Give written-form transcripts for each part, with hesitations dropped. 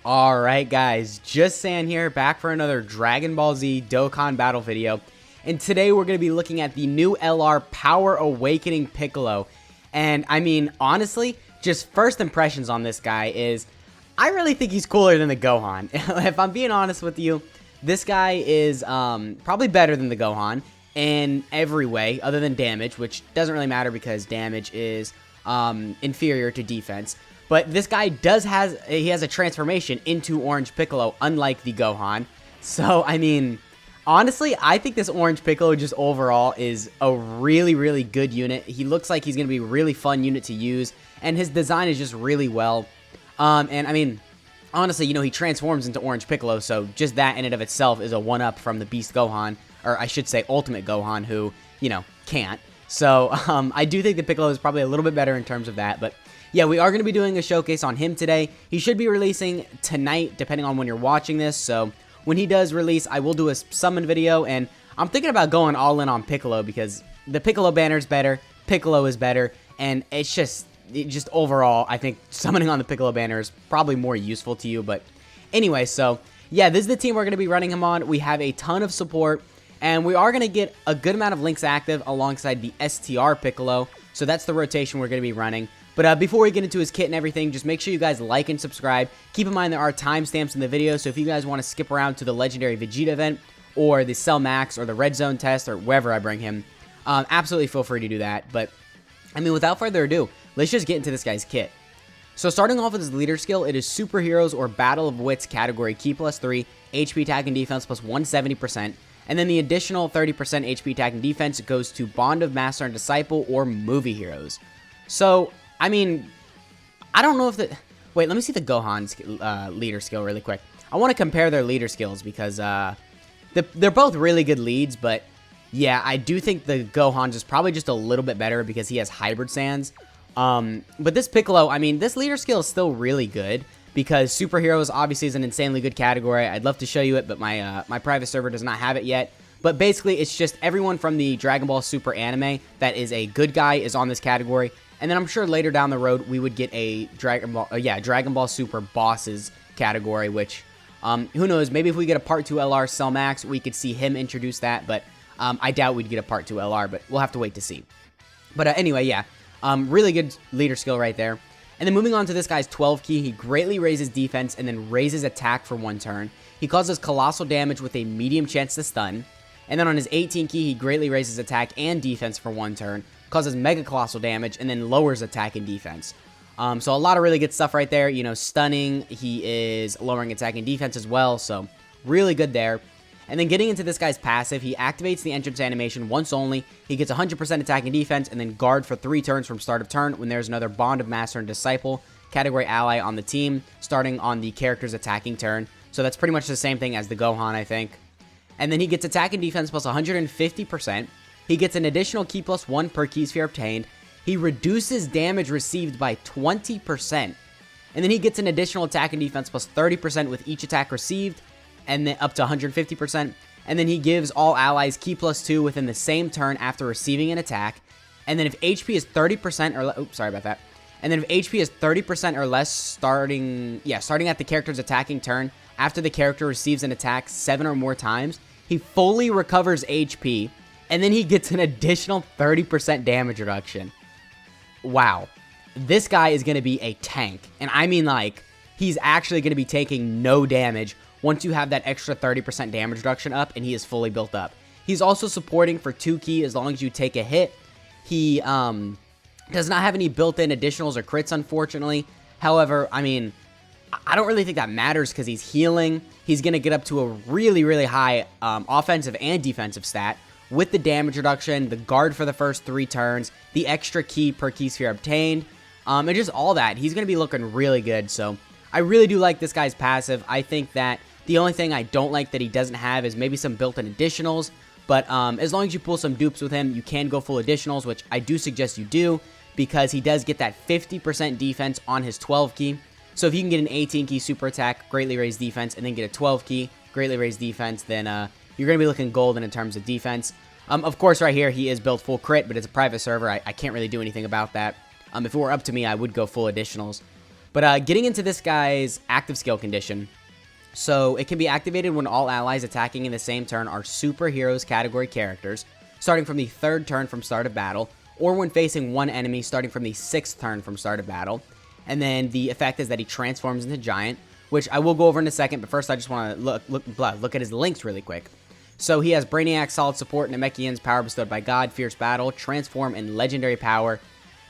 Alright guys, just San here, back for another Dragon Ball Z Dokkan battle video. And today we're going to be looking at the new LR Power Awakening Piccolo. And I mean, honestly, just first impressions on this guy is, I really think he's cooler than the Gohan. If I'm being honest with you, this guy is probably better than the Gohan in every way, other than damage, which doesn't really matter because damage is inferior to defense. But this guy has a transformation into Orange Piccolo, unlike the Gohan. So, I mean, honestly, I think this Orange Piccolo just overall is a really, really good unit. He looks like he's going to be a really fun unit to use, and his design is just really well. And, I mean, honestly, you know, he transforms into Orange Piccolo, so just that in and of itself is a one-up from the Beast Gohan, or I should say Ultimate Gohan, who, you know, can't. So, I do think the Piccolo is probably a little bit better in terms of that, but yeah, we are going to be doing a showcase on him today. He should be releasing tonight, depending on when you're watching this. So when he does release, I will do a summon video. And I'm thinking about going all in on Piccolo because the Piccolo banner is better. Piccolo is better. And it's just overall, I think summoning on the Piccolo banner is probably more useful to you. But anyway, so yeah, this is the team we're going to be running him on. We have a ton of support. And we are going to get a good amount of links active alongside the STR Piccolo. So that's the rotation we're going to be running. But before we get into his kit and everything, just make sure you guys like and subscribe. Keep in mind there are timestamps in the video, so if you guys want to skip around to the Legendary Vegeta event, or the Cell Max, or the Red Zone test, or wherever I bring him, absolutely feel free to do that. But, I mean, without further ado, let's just get into this guy's kit. So starting off with his leader skill, it is Superheroes or Battle of Wits category Ki plus 3, HP attack and defense plus 170%. And then the additional 30% HP attack and defense goes to Bond of Master and Disciple or Movie Heroes. So, I mean, I don't know if the... Wait, let me see the Gohan's leader skill really quick. I want to compare their leader skills because they're both really good leads, but yeah, I do think the Gohan's is probably just a little bit better because he has Hybrid Sands. But this Piccolo, I mean, this leader skill is still really good because Superheroes obviously is an insanely good category. I'd love to show you it, but my private server does not have it yet. But basically, it's just everyone from the Dragon Ball Super anime that is a good guy is on this category. And then I'm sure later down the road, we would get a Dragon Ball Super Bosses category, which, who knows, maybe if we get a Part 2 LR Cell Max, we could see him introduce that, but I doubt we'd get a Part 2 LR, but we'll have to wait to see. But anyway, yeah, really good leader skill right there. And then moving on to this guy's 12 key, he greatly raises defense and then raises attack for 1 turn. He causes colossal damage with a medium chance to stun. And then on his 18 key, he greatly raises attack and defense for 1 turn. Causes mega colossal damage, and then lowers attack and defense. So a lot of really good stuff right there. You know, stunning, he is lowering attack and defense as well, so really good there. And then getting into this guy's passive, he activates the entrance animation once only. He gets 100% attack and defense, and then guard for 3 turns from start of turn when there's another Bond of Master and Disciple category ally on the team, starting on the character's attacking turn. So that's pretty much the same thing as the Gohan, I think. And then he gets attack and defense plus 150%. He gets an additional Ki plus 1 per Ki sphere obtained. He reduces damage received by 20%. And then he gets an additional attack and defense plus 30% with each attack received, and then up to 150%. And then he gives all allies Ki plus 2 within the same turn after receiving an attack. And then if HP is 30% or oops, sorry about that. And then if HP is 30% or less starting at the character's attacking turn, after the character receives an attack 7 or more times, he fully recovers HP. And then he gets an additional 30% damage reduction. Wow. This guy is going to be a tank. And I mean, like, he's actually going to be taking no damage once you have that extra 30% damage reduction up and he is fully built up. He's also supporting for 2 key as long as you take a hit. He does not have any built-in additionals or crits, unfortunately. However, I mean, I don't really think that matters because he's healing. He's going to get up to a really, really high offensive and defensive stat. With the damage reduction, the guard for the first 3 turns, the extra key per key sphere obtained, and just all that, he's going to be looking really good. So I really do like this guy's passive. I think that the only thing I don't like that he doesn't have is maybe some built-in additionals. But as long as you pull some dupes with him, you can go full additionals, which I do suggest you do, because he does get that 50% defense on his 12 key. So if you can get an 18 key super attack, greatly raise defense, and then get a 12 key, greatly raise defense, then you're going to be looking golden in terms of defense. Of course, right here, he is built full crit, but it's a private server. I can't really do anything about that. If it were up to me, I would go full additionals. But getting into this guy's active skill condition. So it can be activated when all allies attacking in the same turn are superheroes category characters, starting from the 3rd turn from start of battle, or when facing one enemy starting from the 6th turn from start of battle. And then the effect is that he transforms into Giant, which I will go over in a second, but first I just want to look at his links really quick. So he has Brainiac, Solid Support, Namekians, Power Bestowed by God, Fierce Battle, Transform, and Legendary Power.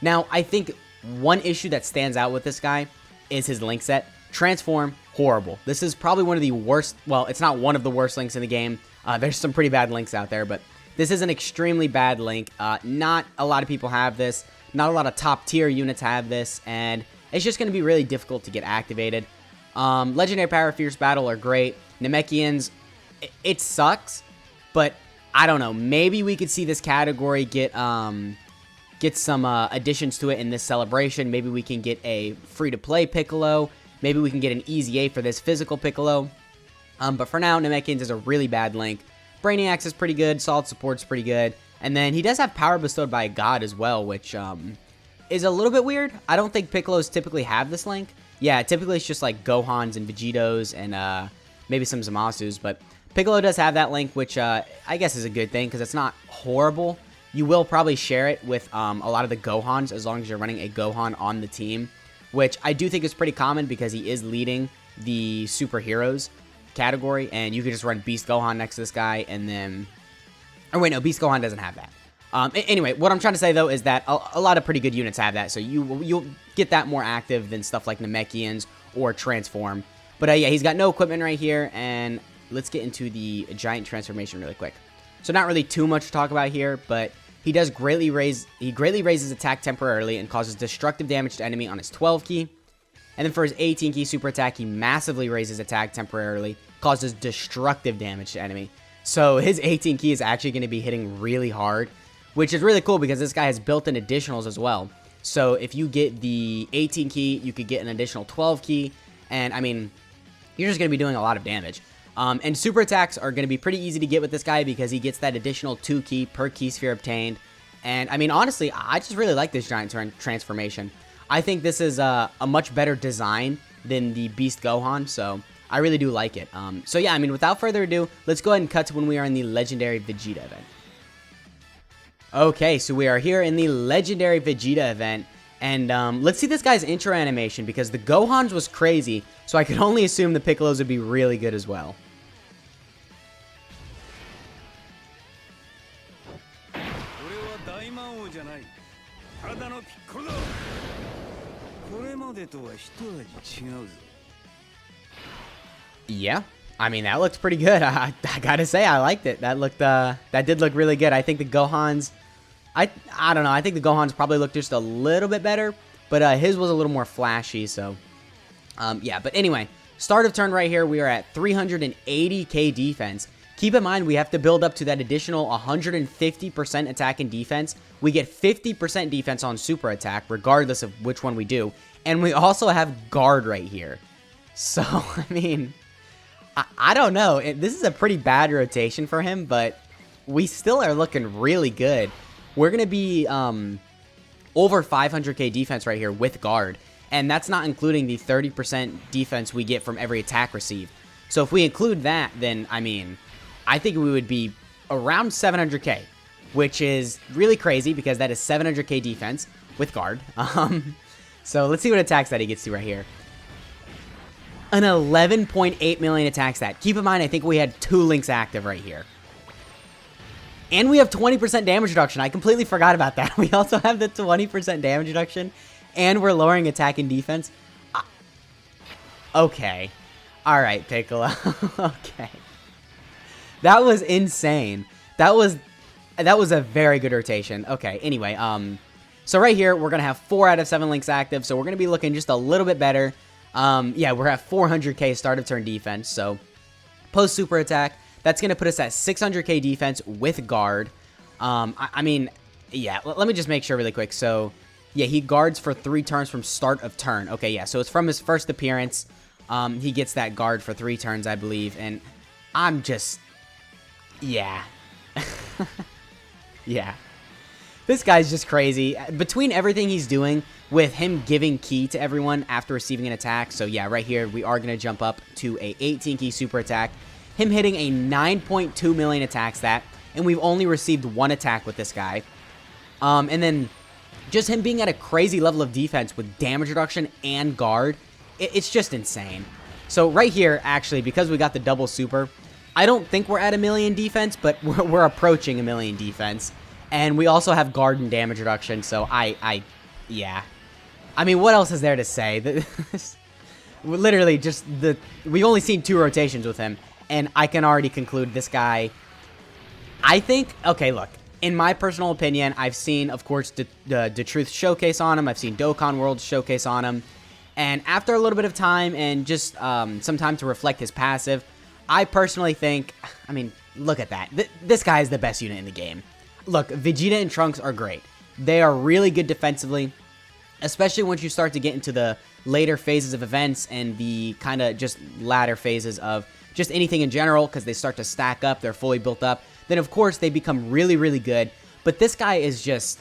Now, I think one issue that stands out with this guy is his link set. Transform, horrible. This is probably one of the worst, well, it's not one of the worst links in the game. There's some pretty bad links out there, but this is an extremely bad link. Not a lot of people have this. Not a lot of top tier units have this, and it's just going to be really difficult to get activated. Legendary Power, Fierce Battle are great. Namekians, it sucks, but I don't know. Maybe we could see this category get some additions to it in this celebration. Maybe we can get a free-to-play Piccolo. Maybe we can get an easy A for this physical Piccolo. But for now, Namekians is a really bad link. Brainiacs is pretty good. Solid Support's pretty good. And then he does have Power Bestowed by God as well, which is a little bit weird. I don't think Piccolos typically have this link. Yeah, typically it's just like Gohans and Vegetos and maybe some Zamasus. But Piccolo does have that link, which I guess is a good thing because it's not horrible. You will probably share it with a lot of the Gohans as long as you're running a Gohan on the team, which I do think is pretty common because he is leading the superheroes category, and you could just run Beast Gohan next to this guy, and then... Or wait, no, Beast Gohan doesn't have that. Anyway, what I'm trying to say, though, is that a lot of pretty good units have that, so you'll get that more active than stuff like Namekians or Transform. But yeah, he's got no equipment right here, and let's get into the Giant Transformation really quick. So not really too much to talk about here, but he does greatly raises attack temporarily and causes destructive damage to enemy on his 12 key. And then for his 18 key super attack, he massively raises attack temporarily, causes destructive damage to enemy. So his 18 key is actually going to be hitting really hard, which is really cool because this guy has built-in additionals as well. So if you get the 18 key, you could get an additional 12 key, and I mean, you're just going to be doing a lot of damage. And super attacks are going to be pretty easy to get with this guy because he gets that additional 2 key per key sphere obtained. And I mean, honestly, I just really like this Giant Transformation. I think this is a much better design than the Beast Gohan, so I really do like it. So yeah, I mean, without further ado, let's go ahead and cut to when we are in the Legendary Vegeta event. Okay, so we are here in the Legendary Vegeta event, and let's see this guy's intro animation because the Gohans was crazy, so I could only assume the Piccolos would be really good as well. Yeah, I mean, that looked pretty good. I gotta say, I liked it. That did look really good. I think the Gohans, I don't know. I think the Gohans probably looked just a little bit better, but his was a little more flashy. So, yeah. But anyway, start of turn right here. We are at 380k defense. Keep in mind, we have to build up to that additional 150% attack and defense. We get 50% defense on super attack, regardless of which one we do. And we also have guard right here. So, I mean, I don't know. This is a pretty bad rotation for him, but we still are looking really good. We're going to be over 500k defense right here with guard. And that's not including the 30% defense we get from every attack received. So if we include that, then, I mean, I think we would be around 700k, which is really crazy because that is 700k defense with guard. So let's see what attack stat he gets to right here. An 11.8 million attack stat. Keep in mind, I think we had 2 links active right here. And we have 20% damage reduction. I completely forgot about that. We also have the 20% damage reduction, and we're lowering attack and defense. Okay. All right, Piccolo. Okay. That was insane. That was a very good rotation. Okay, anyway, so right here, we're going to have 4 out of 7 links active, so we're going to be looking just a little bit better. Yeah, we're at 400k start of turn defense, so post super attack, that's going to put us at 600k defense with guard. I mean, yeah, let me just make sure really quick. So, yeah, he guards for 3 turns from start of turn. Okay, yeah, so it's from his first appearance. He gets that guard for 3 turns, I believe, and I'm just... Yeah. Yeah. This guy's just crazy. Between everything he's doing with him giving key to everyone after receiving an attack. So yeah, right here, we are going to jump up to a 18 key super attack. Him hitting a 9.2 million attack stat. And we've only received one attack with this guy. And then just him being at a crazy level of defense with damage reduction and guard. It's just insane. So right here, actually, because we got the double super, I don't think we're at a million defense, but we're approaching a million defense. And we also have guard and damage reduction, so yeah. I mean, what else is there to say? Literally, just we've only seen 2 rotations with him, and I can already conclude this guy. I think, okay, look, in my personal opinion, I've seen, of course, the Dbz Showcase on him. I've seen Dokkan World Showcase on him. And after a little bit of time and just some time to reflect his passive, I personally think, I mean, look at that. This guy is the best unit in the game. Look, Vegeta and Trunks are great. They are really good defensively, especially once you start to get into the later phases of events and the kind of just latter phases of just anything in general, because they start to stack up, they're fully built up. Then, of course, they become really, really good. But this guy is just,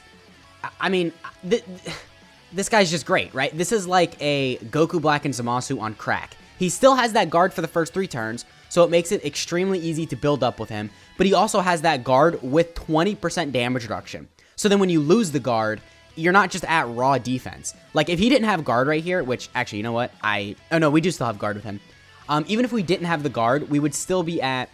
I mean, this guy's just great, right? This is like a Goku Black and Zamasu on crack. He still has that guard for the first 3 turns, so it makes it extremely easy to build up with him. But he also has that guard with 20% damage reduction. So then when you lose the guard, you're not just at raw defense. Like, if he didn't have guard right here, which, actually, you know what? Oh, no, we do still have guard with him. Even if we didn't have the guard, we would still be at...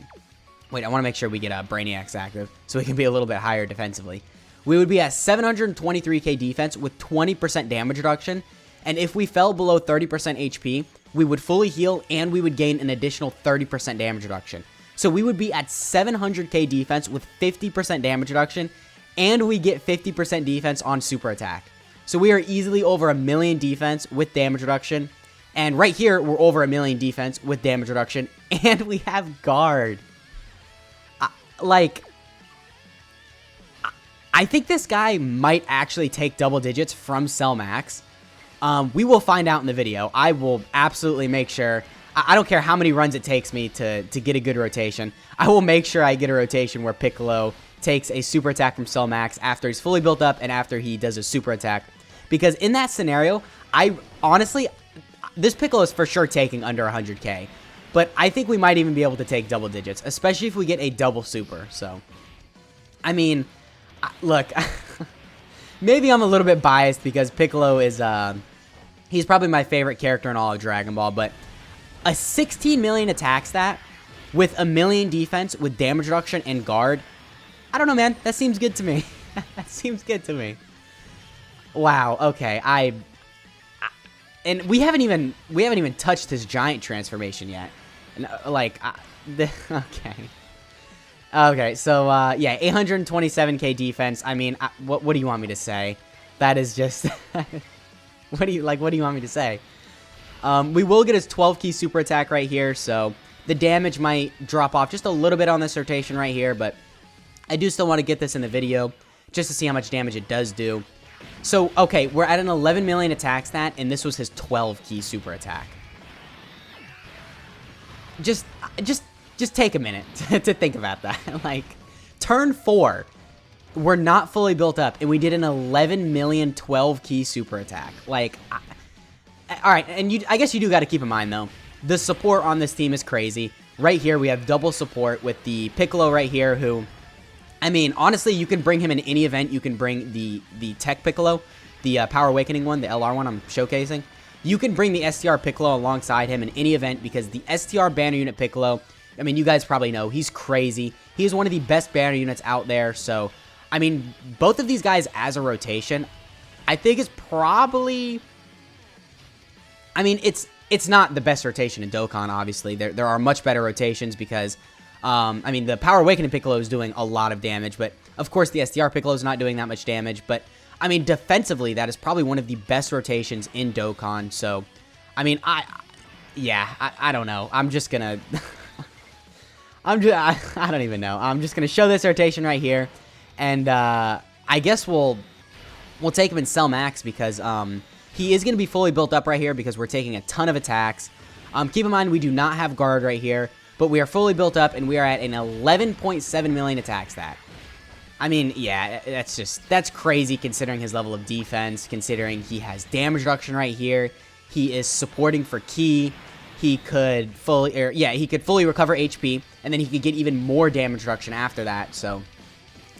Wait, I want to make sure we get Brainiacs active, so we can be a little bit higher defensively. We would be at 723k defense with 20% damage reduction, and if we fell below 30% HP, we would fully heal, and we would gain an additional 30% damage reduction. So we would be at 700k defense with 50% damage reduction, and we get 50% defense on super attack. So we are easily over a million defense with damage reduction, and right here, we're over a million defense with damage reduction, and we have guard. Like, I think this guy might actually take double digits from Cell Max. We will find out in the video. I will absolutely make sure. I don't care how many runs it takes me to get a good rotation. I will make sure I get a rotation where Piccolo takes a super attack from Cell Max after he's fully built up and after he does a super attack. Because in that scenario, honestly, this Piccolo is for sure taking under 100k. But I think we might even be able to take double digits, especially if we get a double super. So, I mean, look, maybe I'm a little bit biased because Piccolo is, he's probably my favorite character in all of Dragon Ball. But a 16 million attack stat with a million defense with damage reduction and guard, I don't know, man. That seems good to me. That seems good to me. Wow. Okay. And we haven't even touched his giant transformation yet. Like, okay, so yeah, 827k defense. I mean, what do you want me to say? That is just what do you want me to say? We will get his 12 key super attack right here, so the damage might drop off just a little bit on this rotation right here, but I do still want to get this in the video just to see how much damage it does do. So, okay, we're at an 11 million attack stat, and this was his 12 key super attack. Just take a minute to think about that. Like, turn 4, we're not fully built up, and we did an 11 million 12 key super attack. Like, all right, and I guess you do got to keep in mind, though, the support on this team is crazy. Right here, we have double support with the Piccolo right here, who... I mean, honestly, you can bring him in any event. You can bring the Tech Piccolo, the Power Awakening one, the LR one I'm showcasing. You can bring the STR Piccolo alongside him in any event because the STR banner unit Piccolo, I mean, you guys probably know, he's crazy. He is one of the best banner units out there. So, I mean, both of these guys as a rotation, I think is probably... I mean, it's not the best rotation in Dokkan, obviously. There are much better rotations because... I mean, the Power Awakening Piccolo is doing a lot of damage, but of course the STR Piccolo is not doing that much damage, but I mean, defensively, that is probably one of the best rotations in Dokkan, so, I mean, I don't know, I'm just gonna, I don't even know, I'm just gonna show this rotation right here, and, I guess we'll take him in Cell Max, because, he is gonna be fully built up right here, because we're taking a ton of attacks. Keep in mind, we do not have guard right here, but we are fully built up, and we are at an 11.7 million attack stat. I mean, yeah, that's crazy considering his level of defense, considering he has damage reduction right here. He is supporting for ki. He could he could fully recover HP, and then he could get even more damage reduction after that. So,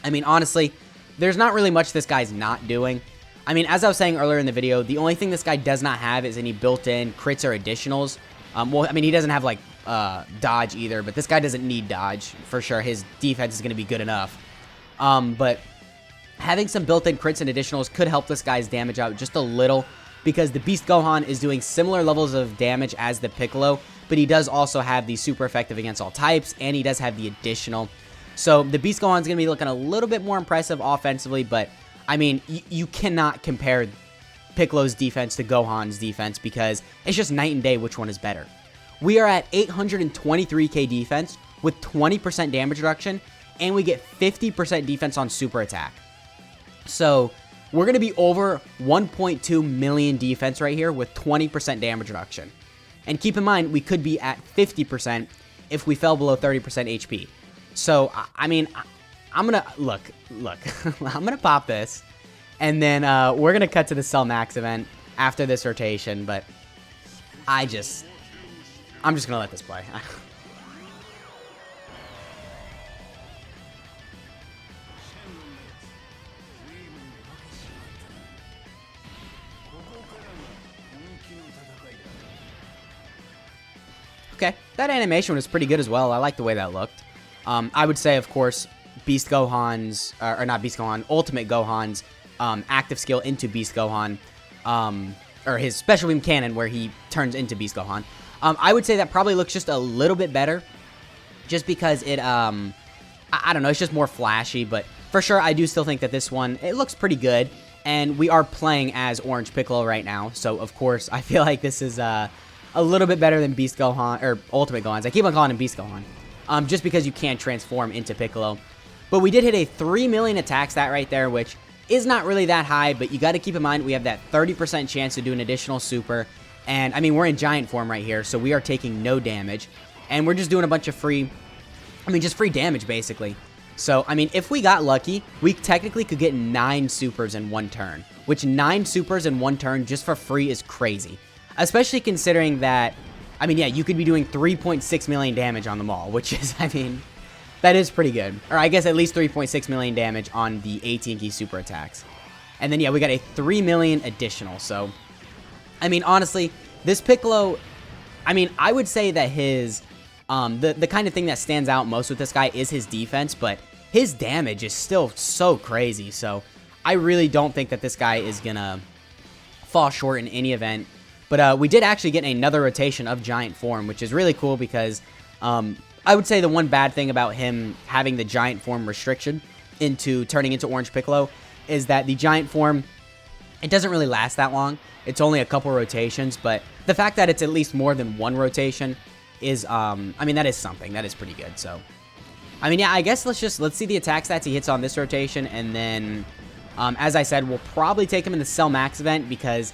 I mean, honestly, there's not really much this guy's not doing. I mean, as I was saying earlier in the video, the only thing this guy does not have is any built-in crits or additionals. Well, I mean, he doesn't have, like, dodge either, but this guy doesn't need dodge, for sure. His defense is going to be good enough. But having some built-in crits and additionals could help this guy's damage out just a little, because the Beast Gohan is doing similar levels of damage as the Piccolo, but he does also have the super effective against all types, and he does have the additional. So the Beast Gohan is going to be looking a little bit more impressive offensively, but I mean, you cannot compare Piccolo's defense to Gohan's defense because it's just night and day which one is better. We are at 823k defense with 20% damage reduction, and we get 50% defense on super attack. So we're going to be over 1.2 million defense right here with 20% damage reduction. And keep in mind, we could be at 50% if we fell below 30% HP. So, I mean, I'm going to, look, I'm going to pop this. And then we're going to cut to the Cell Max event after this rotation. But I'm just going to let this play. Okay, that animation was pretty good as well. I like the way that looked. I would say, of course, Beast Gohan's, or not Beast Gohan, Ultimate Gohan's active skill into Beast Gohan, or his Special Beam Cannon where he turns into Beast Gohan. I would say that probably looks just a little bit better, just because it, I don't know, it's just more flashy, but for sure, I do still think that this one, it looks pretty good, and we are playing as Orange Piccolo right now, so of course, I feel like this is, a little bit better than Beast Gohan, or Ultimate Gohans. I keep on calling him Beast Gohan, just because you can't transform into Piccolo. But we did hit a 3 million attack stat right there, which is not really that high, but you got to keep in mind we have that 30% chance to do an additional super. And, I mean, we're in giant form right here, so we are taking no damage. And we're just doing a bunch of free, just free damage, basically. So, I mean, if we got lucky, we technically could get 9 supers in one turn, which 9 supers in one turn just for free is crazy. Especially considering that, I mean, yeah, you could be doing 3.6 million damage on them all, which is, I mean, that is pretty good. Or I guess at least 3.6 million damage on the 18 key super attacks. And then, yeah, we got a 3 million additional. So, I mean, honestly, this Piccolo, I mean, I would say that his, the kind of thing that stands out most with this guy is his defense, but his damage is still so crazy. So, I really don't think that this guy is going to fall short in any event. But we did actually get another rotation of Giant Form, which is really cool because I would say the one bad thing about him having the Giant Form restriction into turning into Orange Piccolo is that the Giant Form, it doesn't really last that long. It's only a couple rotations, but the fact that it's at least more than one rotation is, I mean, that is something. That is pretty good. So, I mean, yeah, I guess let's see the attack stats he hits on this rotation, and then, as I said, we'll probably take him in the Cell Max event because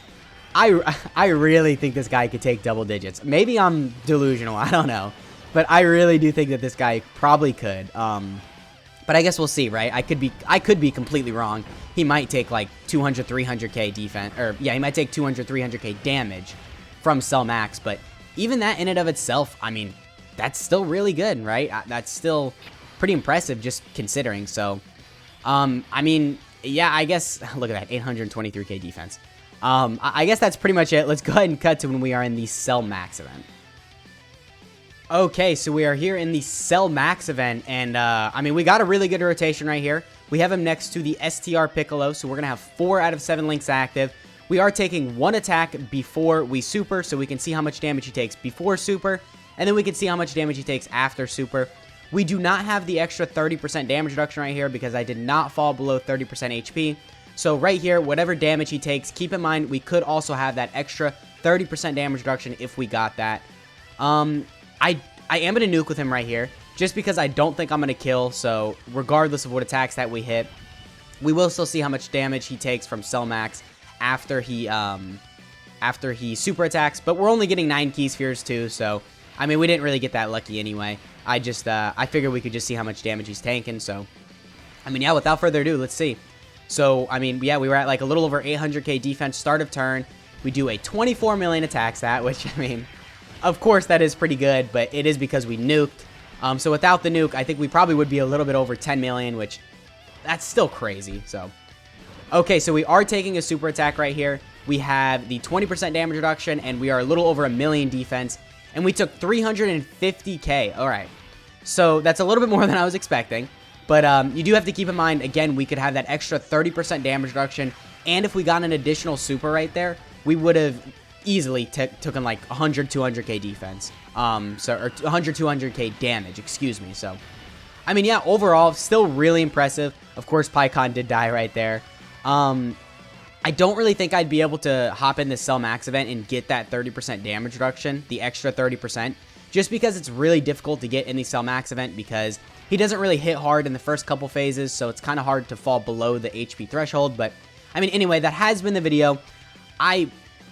I really think this guy could take double digits. Maybe I'm delusional, I don't know. But I really do think that this guy probably could. But I guess we'll see, right? I could be completely wrong. He might take like 200, 300k defense, or yeah, he might take 200, 300k damage from Cell Max. But even that in and of itself, I mean, that's still really good, right? That's still pretty impressive just considering. So, I mean, yeah, I guess, look at that, 823k defense. I guess that's pretty much it. Let's go ahead and cut to when we are in the Cell Max event. Okay, so we are here in the Cell Max event, and, I mean, we got a really good rotation right here. We have him next to the STR Piccolo, so we're going to have 4 out of 7 links active. We are taking 1 attack before we super, so we can see how much damage he takes before super, and then we can see how much damage he takes after super. We do not have the extra 30% damage reduction right here because I did not fall below 30% HP. So right here, whatever damage he takes, keep in mind we could also have that extra 30% damage reduction if we got that. I am going to nuke with him right here, just because I don't think I'm going to kill, so regardless of what attacks that we hit, we will still see how much damage he takes from Cell Max after he super attacks, but we're only getting 9 key spheres too, so, I mean, we didn't really get that lucky anyway. I figured we could just see how much damage he's tanking, so I mean, yeah, without further ado, let's see. So, I mean, yeah, we were at like a little over 800k defense start of turn. We do a 24 million attack stat, which, I mean, of course that is pretty good, but it is because we nuked. So without the nuke, I think we probably would be a little bit over 10 million, which that's still crazy. So, okay, so we are taking a super attack right here. We have the 20% damage reduction, and we are a little over a million defense, and we took 350k. All right, so that's a little bit more than I was expecting, but you do have to keep in mind, again, we could have that extra 30% damage reduction, and if we got an additional super right there, we would have easily taken like 100, 200k defense, or 100, 200k damage, excuse me. So, I mean, yeah, overall, still really impressive. Of course, PyCon did die right there. I don't really think I'd be able to hop in the Cell Max event and get that 30% damage reduction, the extra 30%, just because it's really difficult to get in the Cell Max event because he doesn't really hit hard in the first couple phases, so it's kind of hard to fall below the HP threshold. But, I mean, anyway, that has been the video.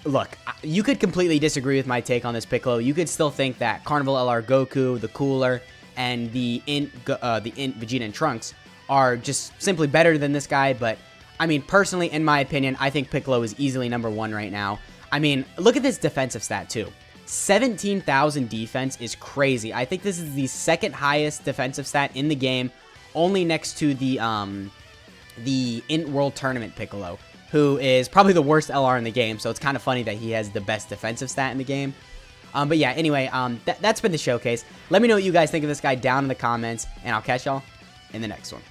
Look, you could completely disagree with my take on this Piccolo. You could still think that Carnival LR Goku, the Cooler, and the Int Vegeta and Trunks are just simply better than this guy, but I mean, personally, in my opinion, I think Piccolo is easily #1 right now. I mean, look at this defensive stat too. 17,000 defense is crazy. I think this is the second highest defensive stat in the game, only next to the Int World Tournament Piccolo, who is probably the worst LR in the game, so it's kind of funny that he has the best defensive stat in the game. But yeah, anyway, that's been the showcase. Let me know what you guys think of this guy down in the comments, and I'll catch y'all in the next one.